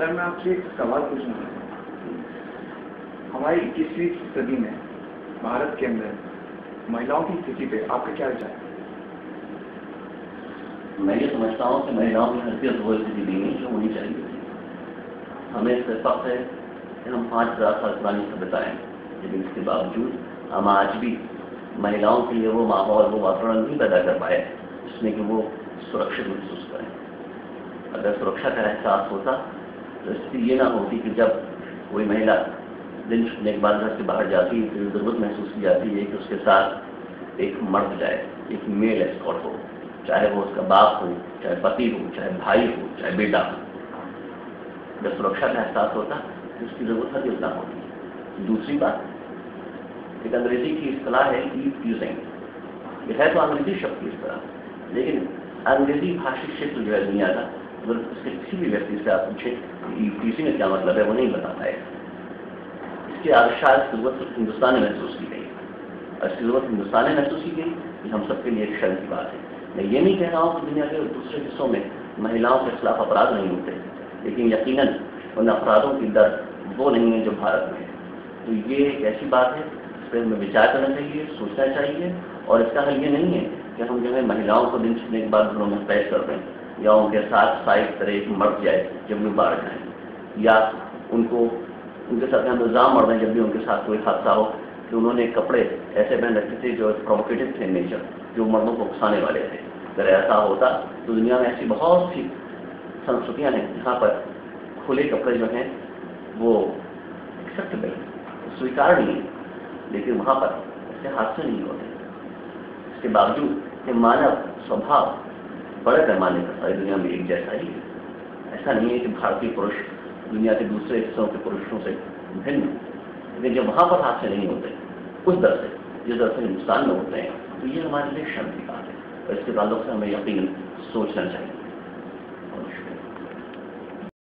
Sir मैं आपसे एक सवाल पूछना चाहता हूँ। हमारी 21वीं सदी में भारत के अंदर महिलाओं की स्थिति पे आपका क्या विचार है? मैं ये समझता हूँ कि महिलाओं की हैसियत वो स्थिति नहीं है जो होनी चाहिए थी। हमें इससे फख्र है कि हम 5000 साल पुरानी सभ्यता हैं, लेकिन इसके बावजूद हम आज भी महिलाओं के लिए वो माहौल, वो वातावरण नहीं पैदा कर पाए जिसमें कि वो सुरक्षित महसूस करें। अगर सुरक्षा का एहसास होता तो स्थिति ये ना होती कि जब कोई महिला दिन छुटने के बाद घर से बाहर जाती है तो जरूरत महसूस की जाती है कि उसके साथ एक मर्द जाए, एक मेल एस्कॉर्ट हो, चाहे वो उसका बाप हो, चाहे पति हो, चाहे भाई हो, चाहे बेटा हो। जब सुरक्षा का एहसास होता तो उसकी जरूरत हर ना होती। दूसरी बात, एक अंग्रेजी की इस्तेलाह है ईव टीजिंग। यह है तो अंग्रेजी शब्द की इस्तेलाह, लेकिन अंग्रेजी भाषी क्षेत्र जो है दुनिया का, अगर उसके किसी भी व्यक्ति से आप पूछे ईव टीजिंग का क्या मतलब है, वो नहीं बता पाएगा। इसकी आविष्कार जरूरत हिंदुस्तान में महसूस की गई, और इसकी जरूरत हिंदुस्तान में महसूस की गई कि हम सबके लिए एक शर्म की बात है। मैं ये नहीं कह रहा हूँ कि दुनिया के दूसरे हिस्सों में महिलाओं के खिलाफ अपराध नहीं होते, लेकिन यकीनन उन अपराधों की दर वो नहीं है जो भारत में है। तो ये एक ऐसी बात है इस पर हमें विचार करना चाहिए, सोचना चाहिए, और इसका हल ये नहीं है कि हम जो है महिलाओं को दिन छूटने के बाद घरों में पैक कर दें, या उनके साथ साइड तरह एक मर जाए जब भी बाहर जाएँ, या उनके साथ हम इल्ज़ाम मर दें जब भी उनके साथ कोई हादसा हो कि उन्होंने कपड़े ऐसे पहन रखे थे जो प्रोवोकेटिव थे नेचर, जो मर्दों को उकसाने वाले थे। अगर ऐसा होता तो दुनिया में ऐसी बहुत सी संस्कृतियां हैं जहाँ पर खुले कपड़े जो हैं वो एक्सेप्टेबल, स्वीकार नहीं है, लेकिन वहाँ पर ऐसे हादसे नहीं होते। इसके बावजूद कि मानव स्वभाव बड़े पैमाने पर सारी दुनिया में एक जैसा ही है। ऐसा नहीं है कि भारतीय पुरुष दुनिया के दूसरे हिस्सों के पुरुषों से भिन्न, लेकिन जब वहाँ पर हादसे नहीं होते उस दर से जिस दर से हिंदुस्तान में होते हैं, तो ये हमारे लिए शर्म की बात है, और इसके ताल्लुक से हमें यकीनन सोचना चाहिए।